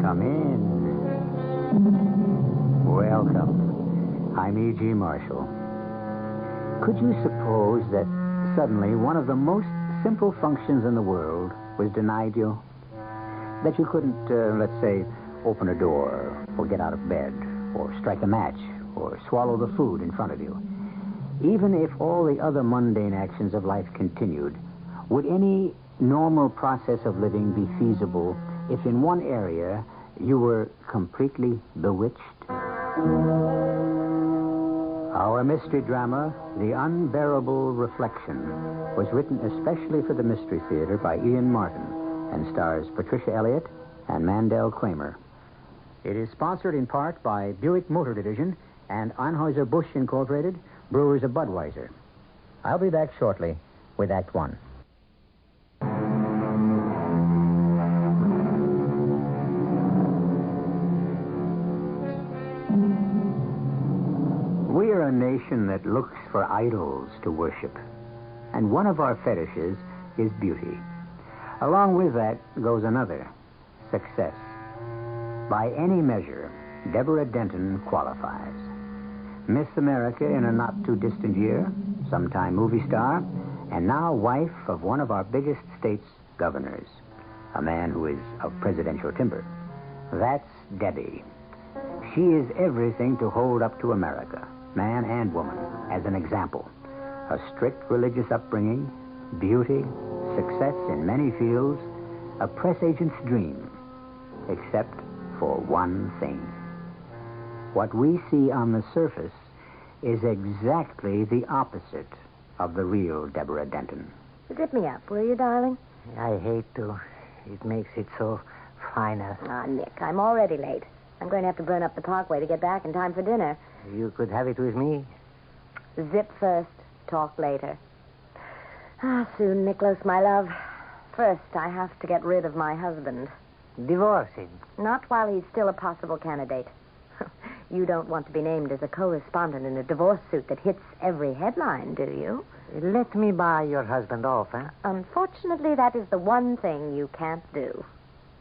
Come in. Welcome. I'm E.G. Marshall. Could you suppose that suddenly one of the most simple functions in the world was denied you? That you couldn't, let's say, open a door, or get out of bed, or strike a match, or swallow the food in front of you. Even if all the other mundane actions of life continued, would any normal process of living be feasible if in one area you were completely bewitched? Our mystery drama, The Unbearable Reflection, was written especially for the Mystery Theater by Ian Martin and stars Patricia Elliott and Mandel Kramer. It is sponsored in part by Buick Motor Division and Anheuser-Busch Incorporated, brewers of Budweiser. I'll be back shortly with Act One. We are a nation that looks for idols to worship. And one of our fetishes is beauty. Along with that goes another, success. By any measure, Deborah Denton qualifies. Miss America in a not-too-distant year, sometime movie star, and now wife of one of our biggest state's governors, a man who is of presidential timber. That's Debbie. She is everything to hold up to America, man and woman, as an example. A strict religious upbringing, beauty, success in many fields, a press agent's dream, except for one thing. What we see on the surface is exactly the opposite of the real Deborah Denton. Zip me up, will you, darling? I hate to. It makes it so final. Ah, Nick, I'm already late. I'm going to have to burn up the parkway to get back in time for dinner. You could have it with me. Zip first, talk later. Soon, Nicholas, my love. First, I have to get rid of my husband. Divorce him. Not while he's still a possible candidate. You don't want to be named as a correspondent in a divorce suit that hits every headline, do you? Let me buy your husband off, eh? Unfortunately, that is the one thing you can't do.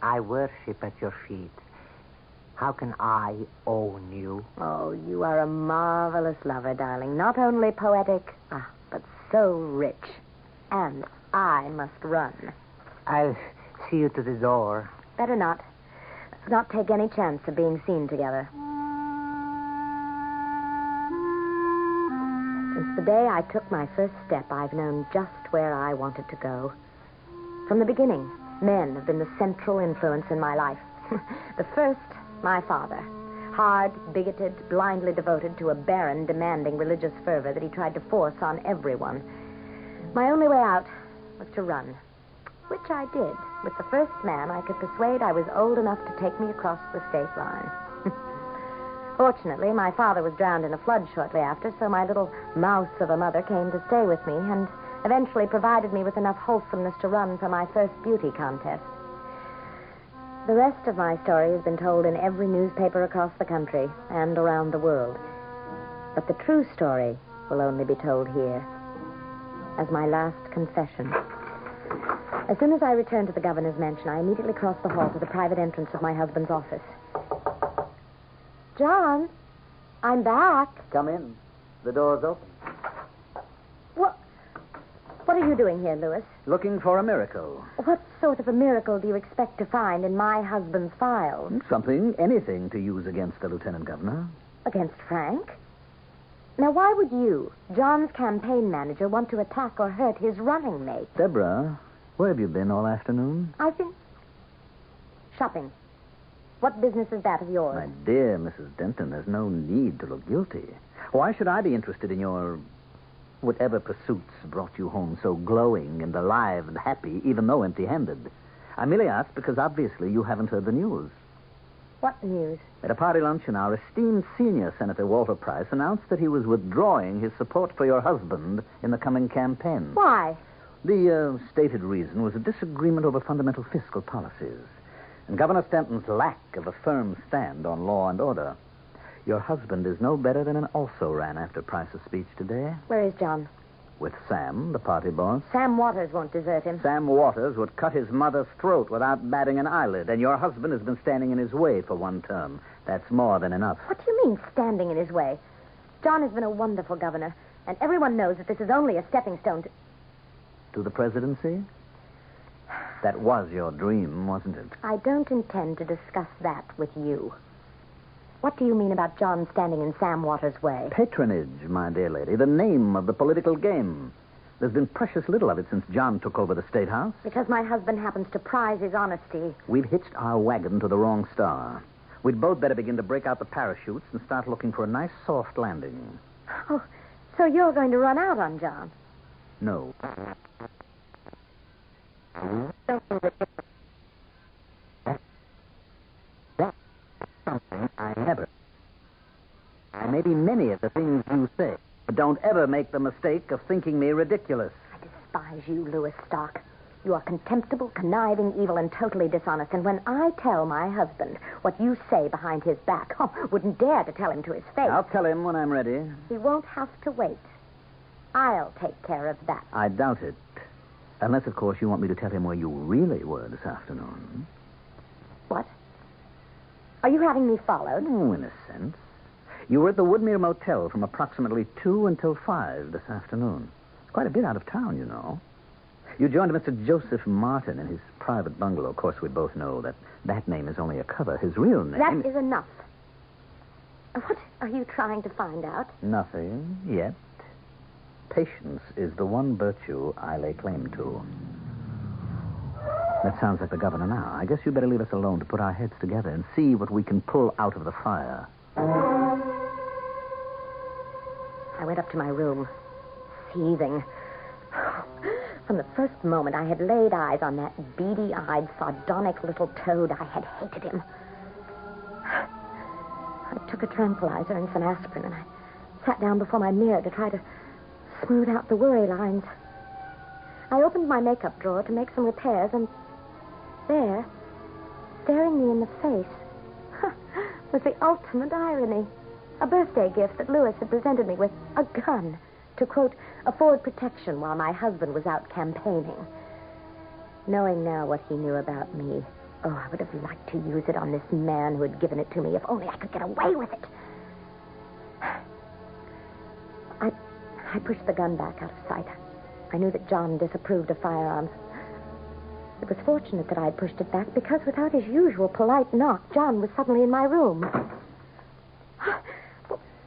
I worship at your feet. How can I own you? Oh, you are a marvelous lover, darling. Not only poetic, but so rich. And I must run. I'll see you to the door. Better not. Let's not take any chance of being seen together. Since the day I took my first step, I've known just where I wanted to go. From the beginning, men have been the central influence in my life. The first, my father. Hard, bigoted, blindly devoted to a barren, demanding religious fervor that he tried to force on everyone. My only way out was to run, which I did with the first man I could persuade I was old enough to take me across the state line. Fortunately, my father was drowned in a flood shortly after, so my little mouse of a mother came to stay with me and eventually provided me with enough wholesomeness to run for my first beauty contest. The rest of my story has been told in every newspaper across the country and around the world. But the true story will only be told here as my last confession. As soon as I returned to the governor's mansion, I immediately crossed the hall to the private entrance of my husband's office. John, I'm back. Come in. The door's open. What are you doing here, Louis? Looking for a miracle. What sort of a miracle do you expect to find in my husband's files? Anything to use against the lieutenant governor. Against Frank? Now, why would you, John's campaign manager, want to attack or hurt his running mate? Deborah, where have you been all afternoon? I've been shopping. What business is that of yours? My dear Mrs. Denton, there's no need to look guilty. Why should I be interested in your whatever pursuits brought you home so glowing and alive and happy, even though empty-handed? I merely asked because obviously you haven't heard the news. What news? At a party luncheon, our esteemed senior Senator Walter Price announced that he was withdrawing his support for your husband in the coming campaign. Why? The stated reason was a disagreement over fundamental fiscal policies and Governor Stanton's lack of a firm stand on law and order. Your husband is no better than an also-ran after Price's speech today. Where is John? With Sam, the party boss. Sam Waters won't desert him. Sam Waters would cut his mother's throat without batting an eyelid, and your husband has been standing in his way for one term. That's more than enough. What do you mean, standing in his way? John has been a wonderful governor, and everyone knows that this is only a stepping stone To the presidency? That was your dream, wasn't it? I don't intend to discuss that with you. What do you mean about John standing in Sam Waters' way? Patronage, my dear lady, the name of the political game. There's been precious little of it since John took over the State House. Because my husband happens to prize his honesty. We've hitched our wagon to the wrong star. We'd both better begin to break out the parachutes and start looking for a nice soft landing. Oh, so you're going to run out on John? No. I never. I may be many of the things you say, but don't ever make the mistake of thinking me ridiculous. I despise you, Louis Stark. You are contemptible, conniving, evil, and totally dishonest. And when I tell my husband what you say behind his back, wouldn't dare to tell him to his face. I'll tell him when I'm ready. He won't have to wait. I'll take care of that. I doubt it. Unless, of course, you want me to tell him where you really were this afternoon. What? Are you having me followed? Oh, in a sense. You were at the Woodmere Motel from approximately 2 until 5 this afternoon. Quite a bit out of town, you know. You joined Mr. Joseph Martin in his private bungalow. Of course, we both know that that name is only a cover. His real name... That is enough. What are you trying to find out? Nothing yet. Patience is the one virtue I lay claim to. That sounds like the governor now. I guess you better leave us alone to put our heads together and see what we can pull out of the fire. I went up to my room, seething. From the first moment I had laid eyes on that beady-eyed, sardonic little toad, I had hated him. I took a tranquilizer and some aspirin, and I sat down before my mirror to try to smooth out the worry lines. I opened my makeup drawer to make some repairs, and there, staring me in the face, was the ultimate irony. A birthday gift that Louis had presented me with, a gun, to, quote, afford protection while my husband was out campaigning. Knowing now what he knew about me, I would have liked to use it on this man who had given it to me, if only I could get away with it. I pushed the gun back out of sight. I knew that John disapproved of firearms. It was fortunate that I had pushed it back, because without his usual polite knock, John was suddenly in my room.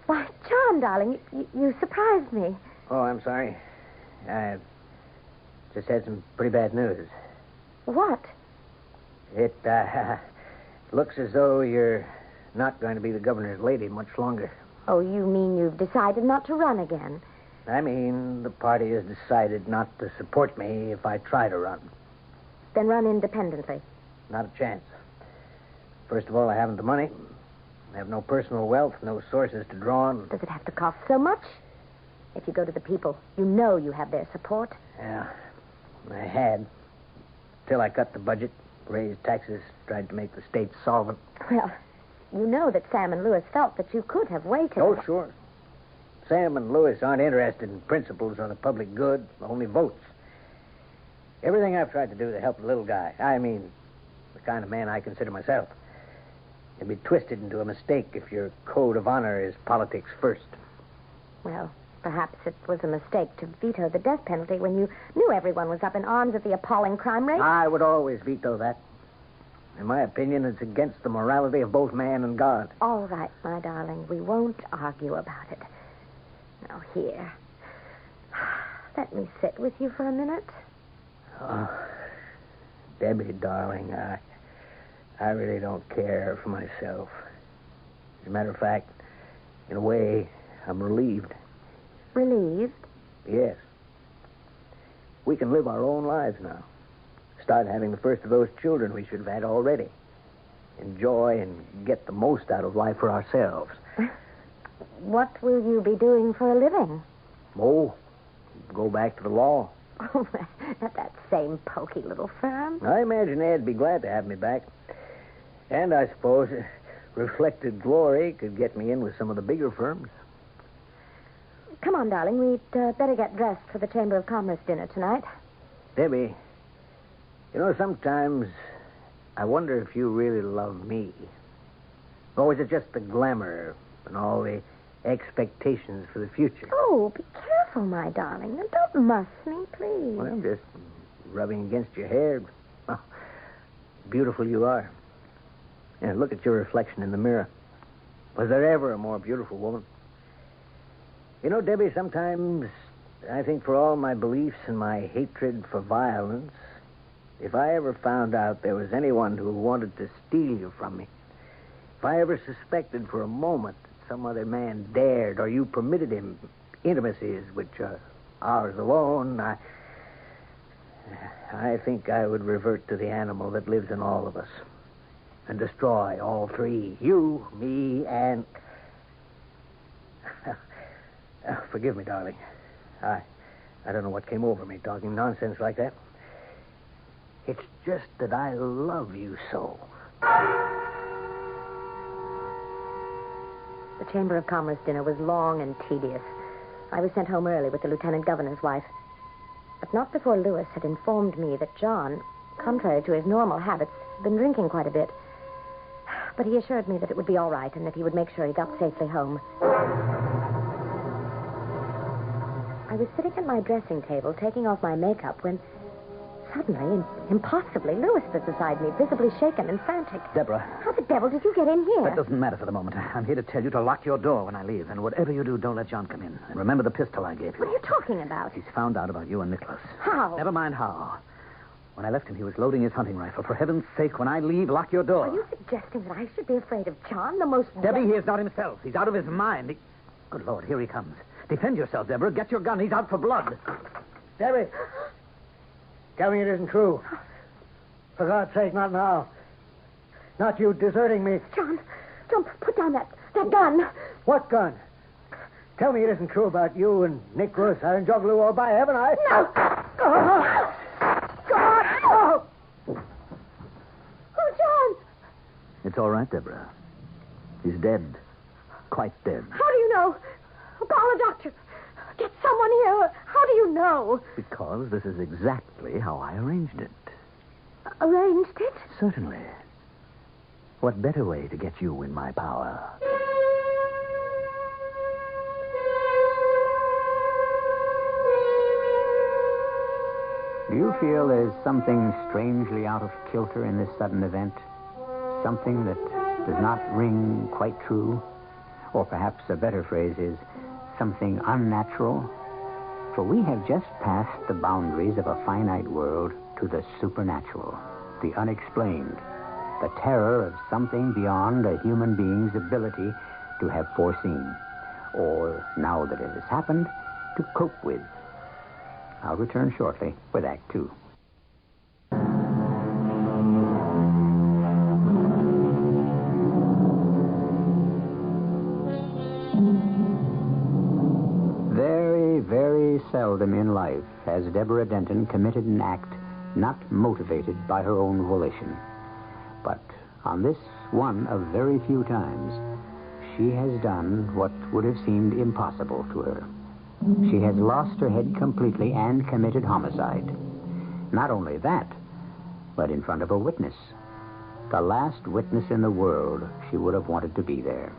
Why, John, darling, you surprised me. Oh, I'm sorry. I just had some pretty bad news. What? It looks as though you're not going to be the governor's lady much longer. Oh, you mean you've decided not to run again? I mean, the party has decided not to support me if I try to run. Then run independently. Not a chance. First of all, I haven't the money. I have no personal wealth, no sources to draw on. Does it have to cost so much? If you go to the people, you know you have their support. Yeah, I had. Till I cut the budget, raised taxes, tried to make the state solvent. Well, you know that Sam and Louis felt that you could have waited. Oh, sure. Sam and Louis aren't interested in principles or the public good, only votes. Everything I've tried to do to help the little guy, I mean, the kind of man I consider myself, can be twisted into a mistake if your code of honor is politics first. Well, perhaps it was a mistake to veto the death penalty when you knew everyone was up in arms at the appalling crime rate. I would always veto that. In my opinion, it's against the morality of both man and God. All right, my darling. We won't argue about it. Now, here. Let me sit with you for a minute. Oh, Debbie, darling, I really don't care for myself. As a matter of fact, in a way, I'm relieved. Relieved? Yes. We can live our own lives now. Start having the first of those children we should have had already. Enjoy and get the most out of life for ourselves. What will you be doing for a living? Oh, go back to the law. Oh, at that same poky little firm? I imagine Ed'd be glad to have me back. And I suppose reflected glory could get me in with some of the bigger firms. Come on, darling. We'd better get dressed for the Chamber of Commerce dinner tonight. Debbie, sometimes I wonder if you really love me. Or is it just the glamour and all the expectations for the future? Oh, be careful, my darling. And don't muss me, please. Well, I'm just rubbing against your hair. Oh, beautiful you are. And look at your reflection in the mirror. Was there ever a more beautiful woman? Debbie, sometimes I think for all my beliefs and my hatred for violence, if I ever found out there was anyone who wanted to steal you from me, if I ever suspected for a moment that some other man dared or you permitted him intimacies which are ours alone, I think I would revert to the animal that lives in all of us and destroy all three, you, me, and... Forgive me, darling. I don't know what came over me talking nonsense like that. It's just that I love you so. The Chamber of Commerce dinner was long and tedious. I was sent home early with the lieutenant governor's wife. But not before Louis had informed me that John, contrary to his normal habits, had been drinking quite a bit. But he assured me that it would be all right and that he would make sure he got safely home. I was sitting at my dressing table taking off my makeup when suddenly, impossibly, Louis was beside me, visibly shaken and frantic. Deborah. How the devil did you get in here? That doesn't matter for the moment. I'm here to tell you to lock your door when I leave. And whatever you do, don't let John come in. And remember the pistol I gave you. What are you talking about? He's found out about you and Nicholas. How? Never mind how. When I left him, he was loading his hunting rifle. For heaven's sake, when I leave, lock your door. Are you suggesting that I should be afraid of John, the most... Debbie, he is not himself. He's out of his mind. Good Lord, here he comes. Defend yourself, Deborah. Get your gun. He's out for blood. Debbie, tell me it isn't true. For God's sake, not now. Not you deserting me. John, put down that gun. What gun? Tell me it isn't true about you and Nicholas and Juggalo, or by heaven, I... No! God! Oh! Oh, John! It's all right, Deborah. He's dead. Quite dead. How do you know? Call a doctor. Get someone here. How do you know? Because this is exactly how I arranged it. Arranged it? Certainly. What better way to get you in my power? Do you feel there's something strangely out of kilter in this sudden event? Something that does not ring quite true? Or perhaps a better phrase is something unnatural? For we have just passed the boundaries of a finite world to the supernatural, the unexplained, the terror of something beyond a human being's ability to have foreseen, or, now that it has happened, to cope with. I'll return shortly with Act Two. Very, very seldom in life has Deborah Denton committed an act not motivated by her own volition. But on this one of very few times, she has done what would have seemed impossible to her. She has lost her head completely and committed homicide. Not only that, but in front of a witness. The last witness in the world she would have wanted to be there.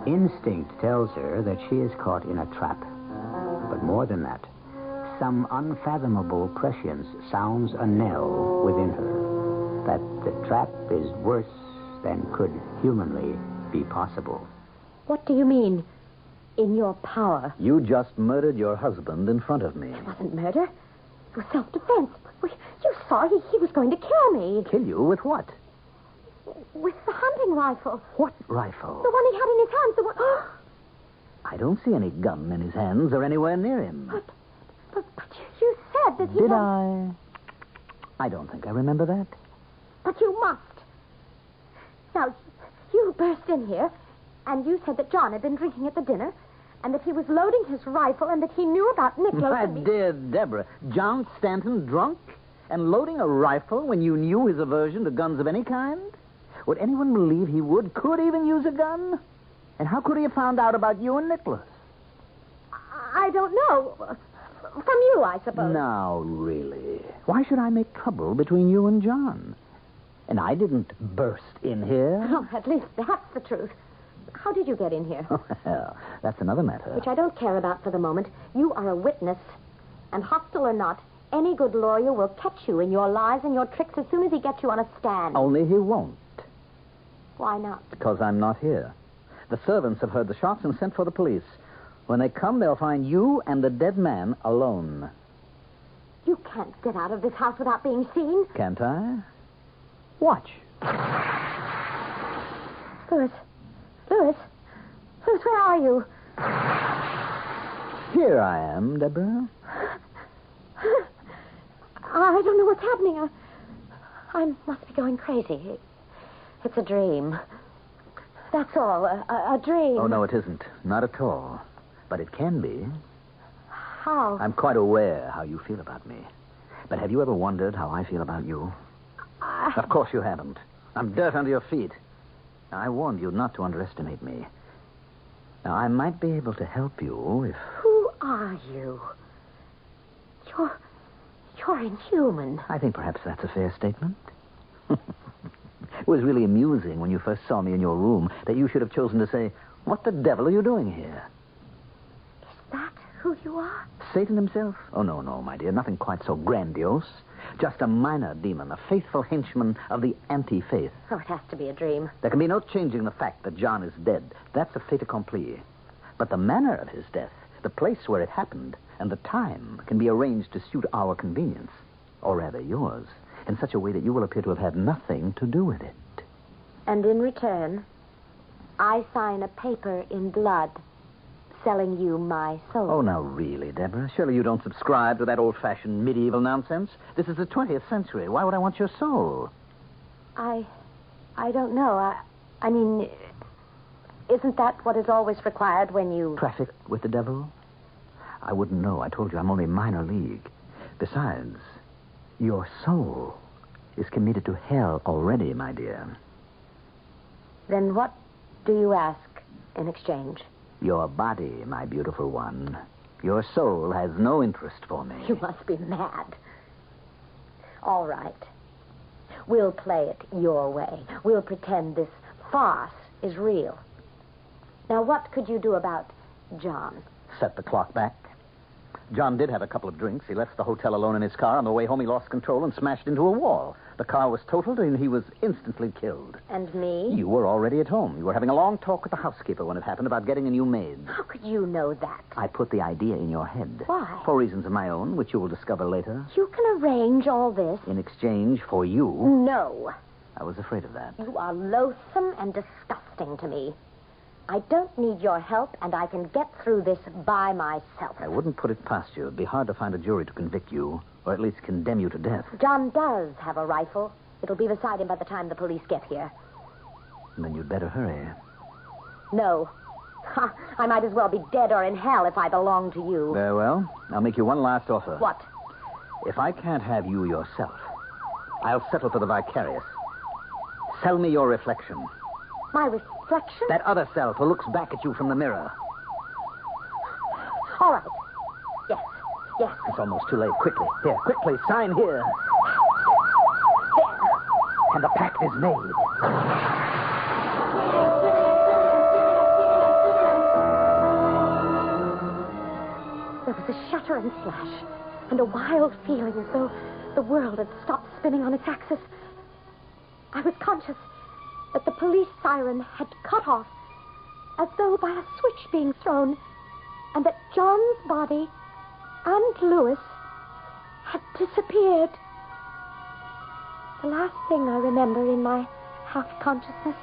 Instinct tells her that she is caught in a trap. But more than that, some unfathomable prescience sounds a knell within her that the trap is worse than could humanly be possible. What do you mean, in your power? You just murdered your husband in front of me. It wasn't murder. It was self-defense. You saw he was going to kill me. Kill you with what? With the hunting rifle. What rifle? The one he had in his hands. The one... I don't see any gun in his hands or anywhere near him. But you said that he... Did I? I don't think I remember that. But you must. Now, you burst in here, and you said that John had been drinking at the dinner, and that he was loading his rifle, and that he knew about Nicholas. My dear Deborah, John Stanton drunk and loading a rifle when you knew his aversion to guns of any kind? Would anyone believe he could even use a gun? And how could he have found out about you and Nicholas? I don't know. From you, I suppose. Now, really. Why should I make trouble between you and John? And I didn't burst in here. Oh, at least that's the truth. How did you get in here? Well, that's another matter. Which I don't care about for the moment. You are a witness. And hostile or not, any good lawyer will catch you in your lies and your tricks as soon as he gets you on a stand. Only he won't. Why not? Because I'm not here. The servants have heard the shots and sent for the police. When they come, they'll find you and the dead man alone. You can't get out of this house without being seen. Can't I? Watch. Louis. Louis, where are you? Here I am, Deborah. I don't know what's happening. I must be going crazy. It's a dream. That's all. A dream. Oh, no, it isn't. Not at all. But it can be. How? I'm quite aware how you feel about me. But have you ever wondered how I feel about you? Of course you haven't. I'm dirt under your feet. Now, I warned you not to underestimate me. Now, I might be able to help you if... Who are you? You're inhuman. I think perhaps that's a fair statement. It was really amusing when you first saw me in your room that you should have chosen to say, "What the devil are you doing here?" Is that who you are? Satan himself? Oh, no, my dear. Nothing quite so grandiose. Just a minor demon, a faithful henchman of the anti-faith. Oh, it has to be a dream. There can be no changing the fact that John is dead. That's a fait accompli. But the manner of his death, the place where it happened, and the time can be arranged to suit our convenience, or rather yours, in such a way that you will appear to have had nothing to do with it. And in return, I sign a paper in blood selling you my soul. Oh, now really, Deborah. Surely you don't subscribe to that old-fashioned medieval nonsense. This is the 20th century. Why would I want your soul? I don't know. I mean, isn't that what is always required when you... Traffic with the devil? I wouldn't know. I told you I'm only minor league. Besides, your soul is committed to hell already, my dear. Then what do you ask in exchange? Your body, my beautiful one. Your soul has no interest for me. You must be mad. All right. We'll play it your way. We'll pretend this farce is real. Now, what could you do about John? Set the clock back. John did have a couple of drinks. He left the hotel alone in his car. On the way home, he lost control and smashed into a wall. The car was totaled, and he was instantly killed. And me? You were already at home. You were having a long talk with the housekeeper when it happened about getting a new maid. How could you know that? I put the idea in your head. Why? For reasons of my own, which you will discover later. You can arrange all this? In exchange for you. No. I was afraid of that. You are loathsome and disgusting to me. I don't need your help, and I can get through this by myself. I wouldn't put it past you. It'd be hard to find a jury to convict you, or at least condemn you to death. John does have a rifle. It'll be beside him by the time the police get here. And then you'd better hurry. No. Ha, I might as well be dead or in hell if I belong to you. Very well. I'll make you one last offer. What? If I can't have you yourself, I'll settle for the vicarious. Sell me your reflection. My reflection? That other self who looks back at you from the mirror. All right. Yes. It's almost too late. Quickly. Here, quickly. Sign here. There. And the pact is made. There was a shudder and slash, and a wild feeling as though the world had stopped spinning on its axis. I was conscious that the police siren had cut off, as though by a switch being thrown, and that John's body and Louis had disappeared. The last thing I remember in my half-consciousness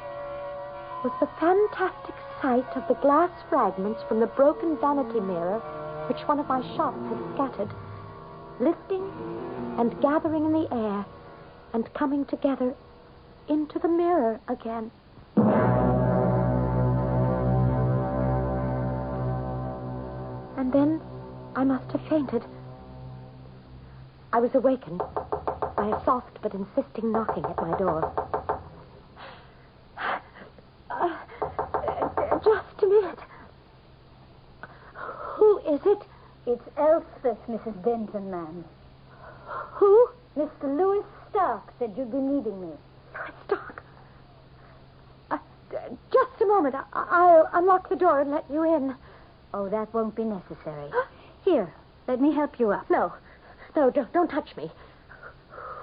was the fantastic sight of the glass fragments from the broken vanity mirror which one of my shots had scattered, lifting and gathering in the air and coming together into the mirror again. And then I must have fainted. I was awakened by a soft but insisting knocking at my door. Just a minute. Who is it? Elspeth, Mrs. Denton, ma'am. Who? Mr. Louis Stark said you'd be needing me. Louis Stark. Just a moment. I'll unlock the door and let you in. Oh, that won't be necessary. Here, let me help you up. No, don't touch me.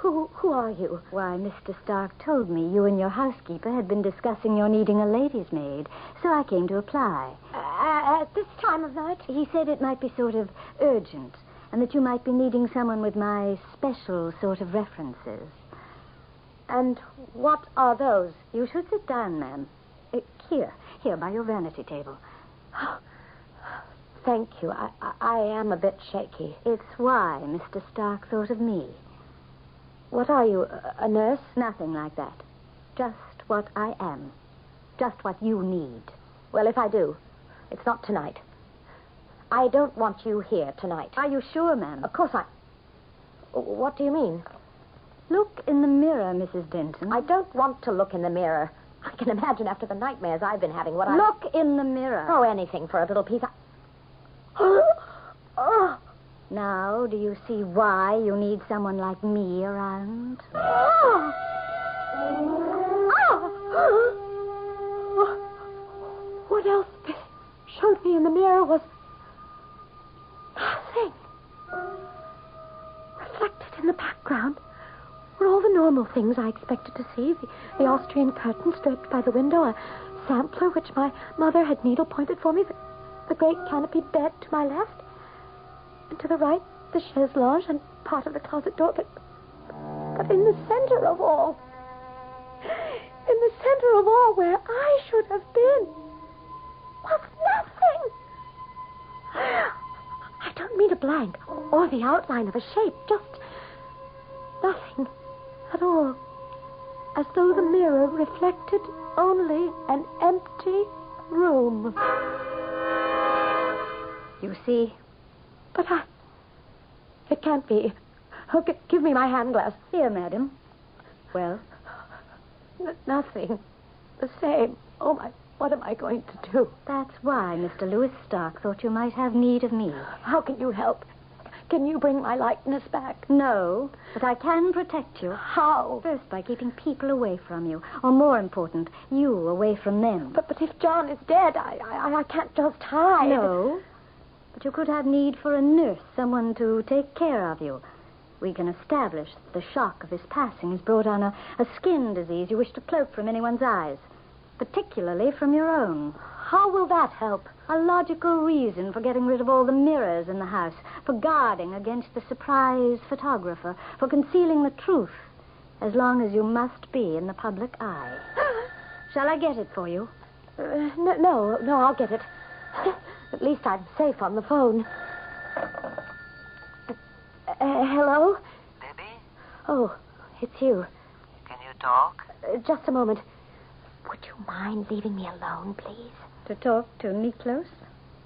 Who are you? Why, Mr. Stark told me you and your housekeeper had been discussing your needing a lady's maid, so I came to apply. At this time of night? He said it might be sort of urgent, and that you might be needing someone with my special sort of references. And what are those? You should sit down, ma'am. Here, by your vanity table. Thank you. I am a bit shaky. It's why Mr. Stark thought of me. What are you, a nurse? Nothing like that. Just what I am. Just what you need. Well, if I do, it's not tonight. I don't want you here tonight. Are you sure, ma'am? Of course I... What do you mean? Look in the mirror, Mrs. Denton. I don't want to look in the mirror. I can imagine after the nightmares I've been having what Look in the mirror. Oh, anything for a little piece. Oh. Now, do you see why you need someone like me around? What else showed me in the mirror was nothing. Reflected in the background were all the normal things I expected to see. The Austrian curtains draped by the window, a sampler which my mother had needle-pointed for me, the great canopied bed to my left, and to the right, the chaise lounge and part of the closet door. But in the center of all, where I should have been, was nothing. I don't mean a blank or the outline of a shape, just nothing at all. As though the mirror reflected only an empty room. You see? But it can't be. Oh, give me my hand glass. Here, madam. Well? Nothing. The same. Oh, what am I going to do? That's why Mr. Louis Stark thought you might have need of me. How can you help? Can you bring my likeness back? No, but I can protect you. How? First, by keeping people away from you. Or more important, you away from them. But if John is dead, I can't just hide. No. But you could have need for a nurse, someone to take care of you. We can establish that the shock of his passing has brought on a skin disease you wish to cloak from anyone's eyes, particularly from your own. How will that help? A logical reason for getting rid of all the mirrors in the house, for guarding against the surprise photographer, for concealing the truth, as long as you must be in the public eye. Shall I get it for you? No, I'll get it. At least I'm safe on the phone. Hello? Debbie? Oh, it's you. Can you talk? Just a moment. Would you mind leaving me alone, please? To talk to Miklos?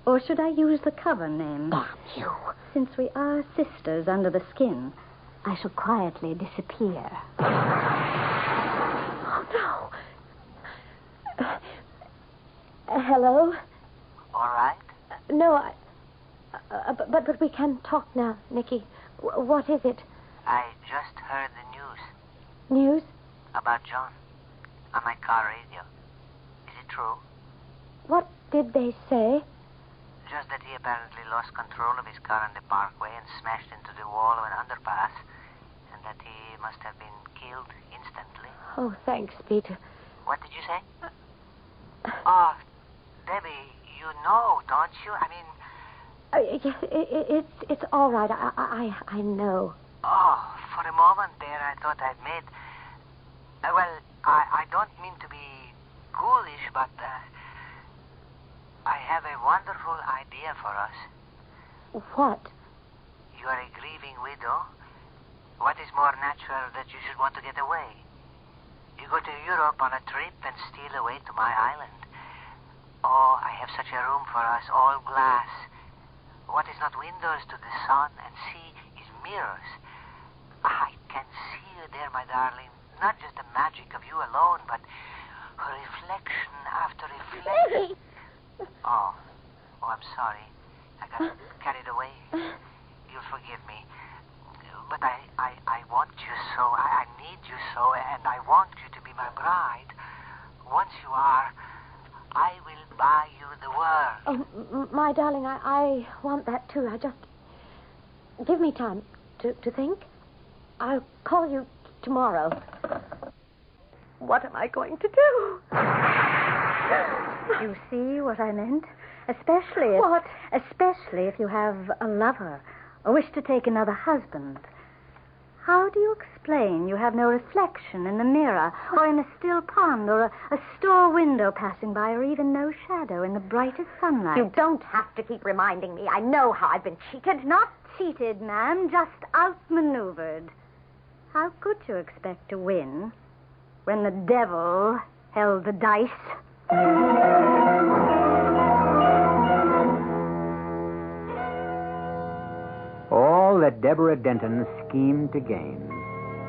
Or should I use the cover name? Damn you. Since we are sisters under the skin, I shall quietly disappear. Oh, no. Hello? All right. No, but we can talk now, Nicky. What is it? I just heard the news News? about John on my car radio. Is it true? What did they say? Just that he apparently lost control of his car on the parkway and smashed into the wall of an underpass, and that he must have been killed instantly. Oh, thanks, Peter. What did you say? Oh, Debbie, you know, don't you? I mean... It's all right. I know. Oh, for a moment there I thought I'd made... I don't mean to be ghoulish, but I have a wonderful idea for us. What? You are a grieving widow. What is more natural that you should want to get away? You go to Europe on a trip and steal away to my island. Oh, I have such a room for us, all glass. What is not windows to the sun and sea is mirrors. I can see you there, my darling. Not just the magic of you alone, but reflection after reflection. Oh, I'm sorry. I got carried away. You'll forgive me. But I want you so. I need you so, and I want you to be my bride. Once you are, I will buy you the world. Oh, my darling, I want that too. I just... Give me time to think. I'll call you tomorrow. What am I going to do? You see what I meant? Especially if... What? Especially if you have a lover or wish to take another husband. How do you explain you have no reflection in the mirror or in a still pond or a store window passing by or even no shadow in the brightest sunlight? You don't have to keep reminding me. I know how I've been cheated. Not cheated, ma'am, just outmaneuvered. How could you expect to win when the devil held the dice? All that Deborah Denton schemed to gain,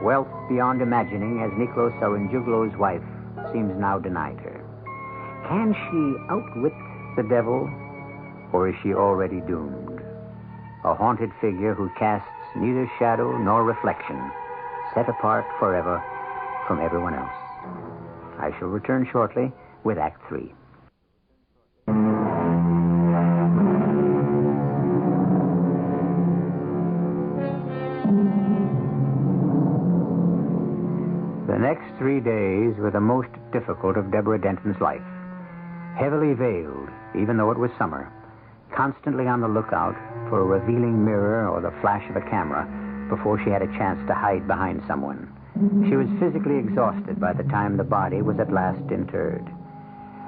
wealth beyond imagining as Niklos Sarunjuglo's wife seems now denied her. Can she outwit the devil, or is she already doomed? A haunted figure who casts neither shadow nor reflection, set apart forever from everyone else. I shall return shortly with Act 3. The next 3 days were the most difficult of Deborah Denton's life. Heavily veiled, even though it was summer, constantly on the lookout for a revealing mirror or the flash of a camera before she had a chance to hide behind someone. She was physically exhausted by the time the body was at last interred.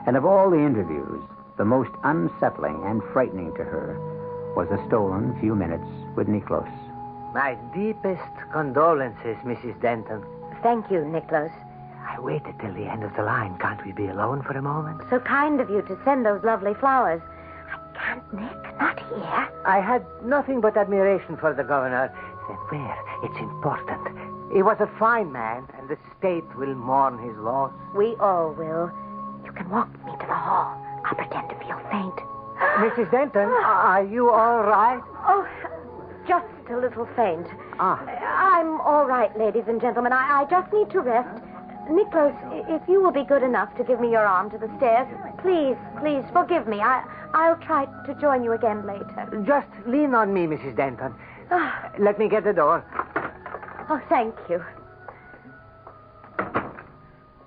And of all the interviews, the most unsettling and frightening to her was a stolen few minutes with Niklos. My deepest condolences, Mrs. Denton. Thank you, Niklos. I waited till the end of the line. Can't we be alone for a moment? So kind of you to send those lovely flowers. I can't, Nick. Not here. I had nothing but admiration for the governor. Then where? It's important. He was a fine man, and the state will mourn his loss. We all will. You can walk me to the hall. I'll pretend to feel faint. Mrs. Denton, are you all right? Oh, just a little faint. Ah. I'm all right, ladies and gentlemen. I just need to rest. Niklos, if you will be good enough to give me your arm to the stairs, please, forgive me. I'll try to join you again later. Just lean on me, Mrs. Denton. Let me get the door. Oh, thank you.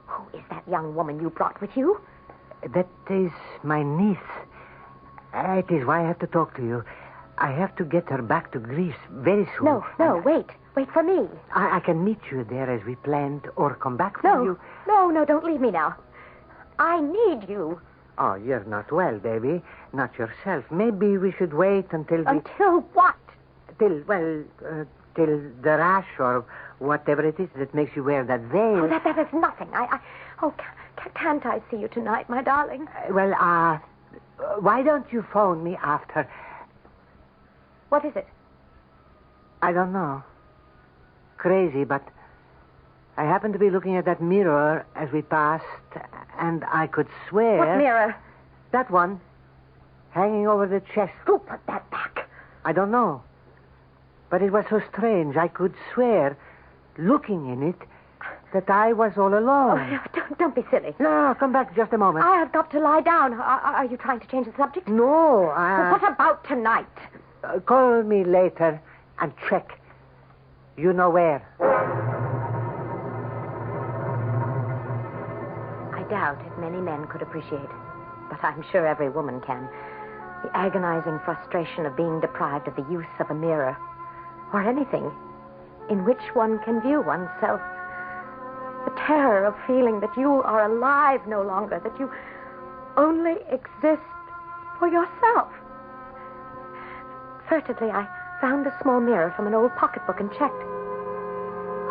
Who is that young woman you brought with you? That is my niece. It is why I have to talk to you. I have to get her back to Greece very soon. No, wait. Wait for me. I can meet you there as we planned, or come back for you. No, don't leave me now. I need you. Oh, you're not well, baby. Not yourself. Maybe we should wait until Until what? Till the rash or whatever it is that makes you wear that veil. Oh, that is nothing. Can't I see you tonight, my darling? Why don't you phone me after? What is it? I don't know. Crazy, but I happened to be looking at that mirror as we passed, and I could swear... What mirror? That one, hanging over the chest. Who put that back? I don't know. But it was so strange. I could swear, looking in it, that I was all alone. Oh, don't be silly. No, come back just a moment. I have got to lie down. Are you trying to change the subject? No, Well, what about tonight? Call me later and check. You know where. I doubt if many men could appreciate, but I'm sure every woman can, the agonizing frustration of being deprived of the use of a mirror, or anything in which one can view oneself. The terror of feeling that you are alive no longer, that you only exist for yourself. Furtively, I found a small mirror from an old pocketbook and checked.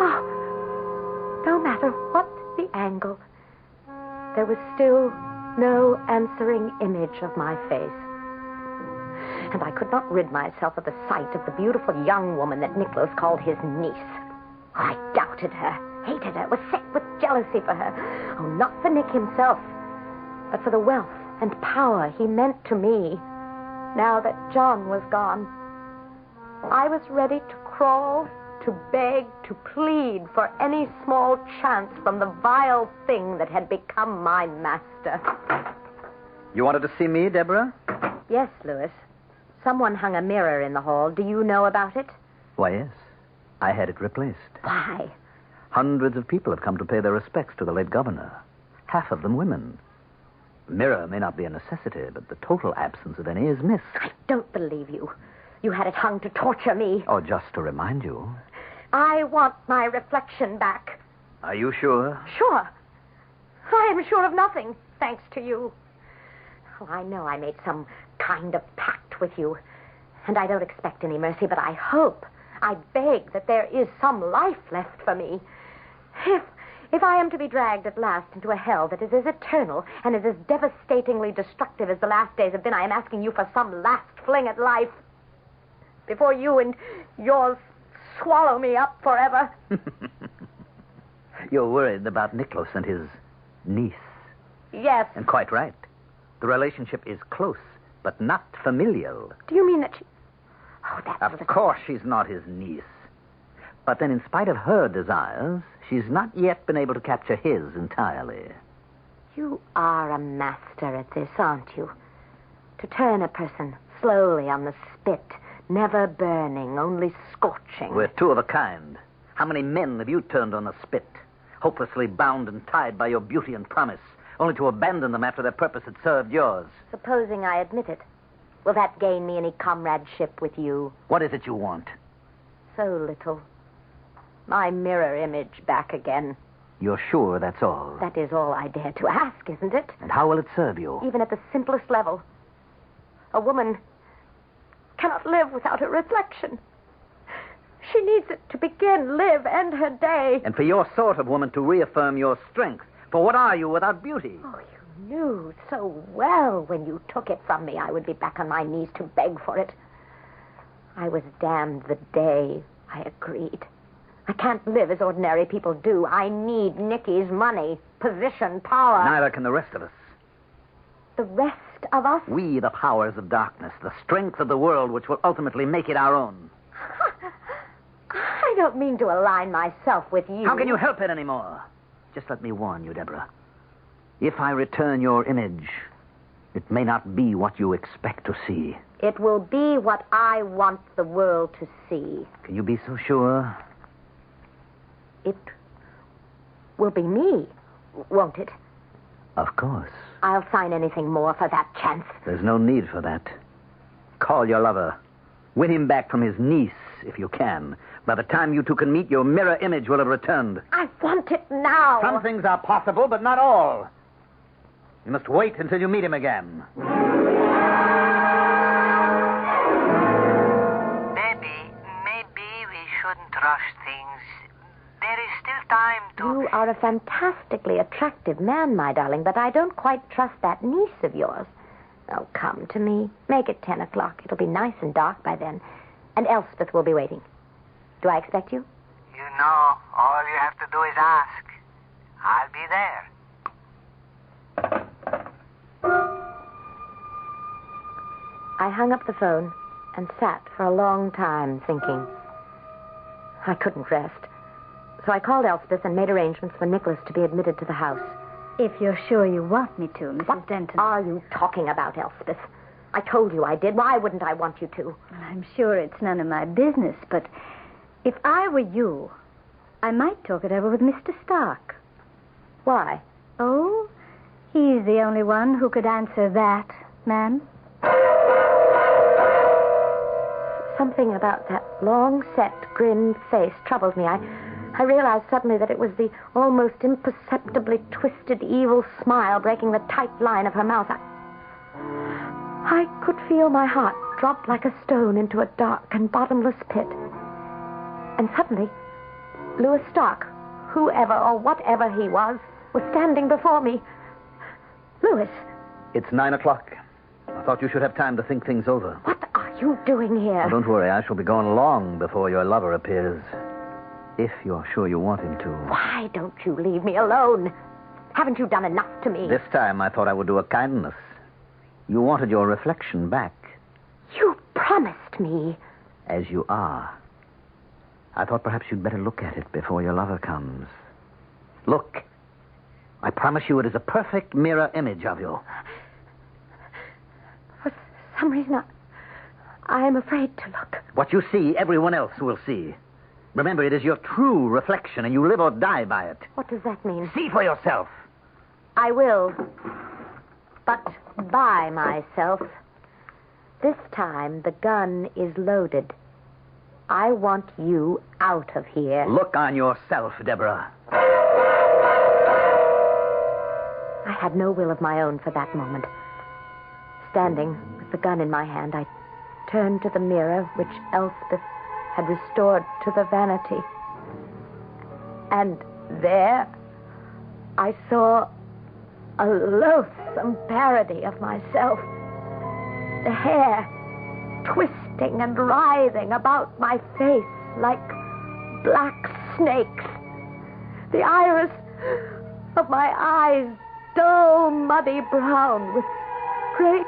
Oh, no matter what the angle, there was still no answering image of my face. And I could not rid myself of the sight of the beautiful young woman that Niklos called his niece. I doubted her, hated her, was sick with jealousy for her. Oh, not for Nick himself, but for the wealth and power he meant to me. now that John was gone. I was ready to crawl, to beg, to plead for any small chance from the vile thing that had become my master. You wanted to see me, Deborah? Yes, Louis. Someone hung a mirror in the hall. Do you know about it? Why, yes. I had it replaced. Why? Hundreds of people have come to pay their respects to the late governor. Half of them women. The mirror may not be a necessity, but the total absence of any is missed. I don't believe you. You had it hung to torture me. Oh, just to remind you. I want my reflection back. Are you sure? Sure. I am sure of nothing, thanks to you. Oh, I know I made some kind of pact with you, and I don't expect any mercy, but I hope, I beg that there is some life left for me. If I am to be dragged at last into a hell that is as eternal and is as devastatingly destructive as the last days have been, I am asking you for some last fling at life before you and yours swallow me up forever. You're worried about Nicholas and his niece. Yes. And quite right. The relationship is close, but not familial. Do you mean that she... Oh, that's... Of course she's not his niece. But then, in spite of her desires, she's not yet been able to capture his entirely. You are a master at this, aren't you? To turn a person slowly on the spit, never burning, only scorching. We're two of a kind. How many men have you turned on the spit, hopelessly bound and tied by your beauty and promise, only to abandon them after their purpose had served yours? Supposing I admit it, will that gain me any comradeship with you? What is it you want? So little. My mirror image back again. You're sure that's all? That is all I dare to ask, isn't it? And how will it serve you? Even at the simplest level. A woman cannot live without a reflection. She needs it to begin, live, end her day. And for your sort of woman to reaffirm your strength. For what are you without beauty? Oh, you knew so well when you took it from me I would be back on my knees to beg for it. I was damned the day I agreed. I can't live as ordinary people do. I need Nicky's money, position, power. Neither can the rest of us. The rest of us? We, the powers of darkness, the strength of the world which will ultimately make it our own. I don't mean to align myself with you. How can you help it anymore? Just let me warn you, Deborah. If I return your image, it may not be what you expect to see. It will be what I want the world to see. Can you be so sure? It will be me, won't it? Of course. I'll sign anything more for that chance. There's no need for that. Call your lover. Win him back from his niece, if you can. By the time you two can meet, your mirror image will have returned. I want it now. Some things are possible, but not all. You must wait until you meet him again. Maybe we shouldn't rush things. There is still time to... You are a fantastically attractive man, my darling, but I don't quite trust that niece of yours. Oh, come to me. Make it 10 o'clock. It'll be nice and dark by then. And Elspeth will be waiting. Do I expect you? You know, all you have to do is ask. I'll be there. I hung up the phone and sat for a long time thinking. I couldn't rest. So I called Elspeth and made arrangements for Nicholas to be admitted to the house. If you're sure you want me to, Mrs. What Denton. are you talking about, Elspeth? I told you I did. Why wouldn't I want you to? Well, I'm sure it's none of my business, but if I were you, I might talk it over with Mr. Stark. Why? Oh, he's the only one who could answer that, ma'am. Something about that long-set, grim face troubled me. I realized suddenly that it was the almost imperceptibly twisted, evil smile breaking the tight line of her mouth. I could feel my heart drop like a stone into a dark and bottomless pit. And suddenly, Louis Stark, whoever or whatever he was standing before me. Louis. It's 9 o'clock. I thought you should have time to think things over. What are you doing here? Oh, don't worry. I shall be gone long before your lover appears. If you're sure you want him to. Why don't you leave me alone? Haven't you done enough to me? This time I thought I would do a kindness. You wanted your reflection back. against me. As you are. I thought perhaps you'd better look at it before your lover comes. Look. I promise you it is a perfect mirror image of you. For some reason, I am afraid to look. What you see, everyone else will see. Remember, it is your true reflection, and you live or die by it. What does that mean? See for yourself. I will. But by myself. This time, the gun is loaded. I want you out of here. Look on yourself, Deborah. I had no will of my own for that moment. Standing with the gun in my hand, I turned to the mirror which Elspeth had restored to the vanity. And there I saw a loathsome parody of myself. The hair twisting and writhing about my face like black snakes. The iris of my eyes dull, muddy brown with great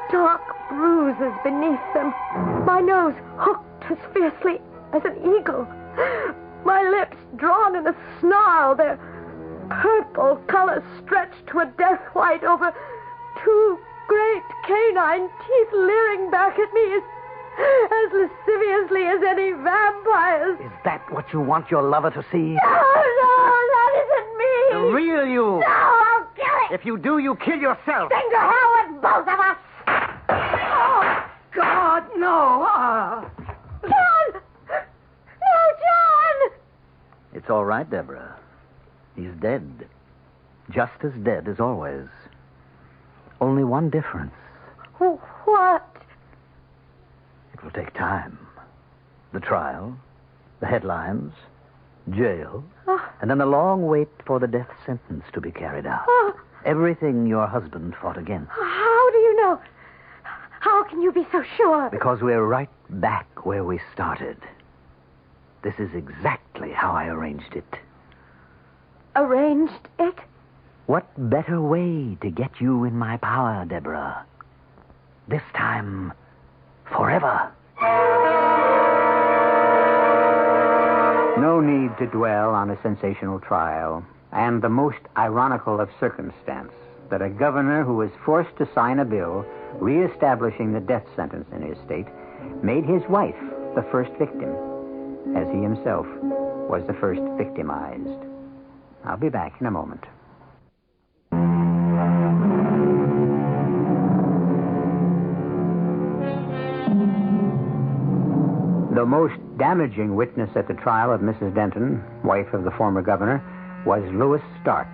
dark bruises beneath them. My nose hooked as fiercely as an eagle. My lips drawn in a snarl, their purple color stretched to a death white over two great canine teeth leering back at me as lasciviously as any vampires. Is that what you want your lover to see? No, that isn't me. The real you. No, I'll kill it. If you do, you kill yourself. Then to hell with both of us. Oh, God, no. John! No, John! It's all right, Deborah. He's dead. Just as dead as always. Only one difference. What? It will take time. The trial, the headlines, jail, and then the long wait for the death sentence to be carried out. Everything your husband fought against. How do you know? How can you be so sure? Because we're right back where we started. This is exactly how I arranged it. Arranged it? What better way to get you in my power, Deborah? This time, forever. No need to dwell on a sensational trial, and the most ironical of circumstance, that a governor who was forced to sign a bill reestablishing the death sentence in his state made his wife the first victim, as he himself was the first victimized. I'll be back in a moment. The most damaging witness at the trial of Mrs. Denton, wife of the former governor, was Louis Stark,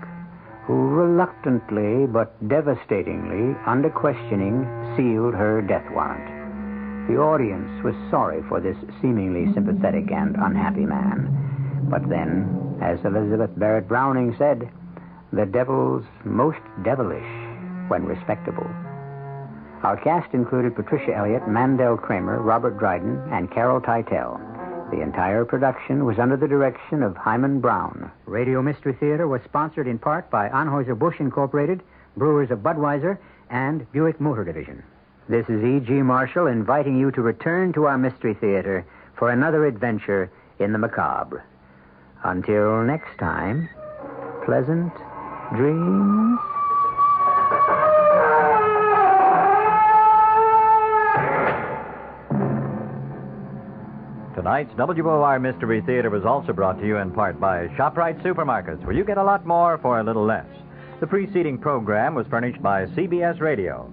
who reluctantly but devastatingly, under questioning, sealed her death warrant. The audience was sorry for this seemingly sympathetic and unhappy man. But then, as Elizabeth Barrett Browning said, the devil's most devilish when respectable. Our cast included Patricia Elliott, Mandel Kramer, Robert Dryden, and Carol Teitel. The entire production was under the direction of Hyman Brown. Radio Mystery Theater was sponsored in part by Anheuser-Busch Incorporated, Brewers of Budweiser, and Buick Motor Division. This is E.G. Marshall inviting you to return to our Mystery Theater for another adventure in the macabre. Until next time, pleasant dreams. Tonight's WOR Mystery Theater was also brought to you in part by ShopRite Supermarkets, where you get a lot more for a little less. The preceding program was furnished by CBS Radio.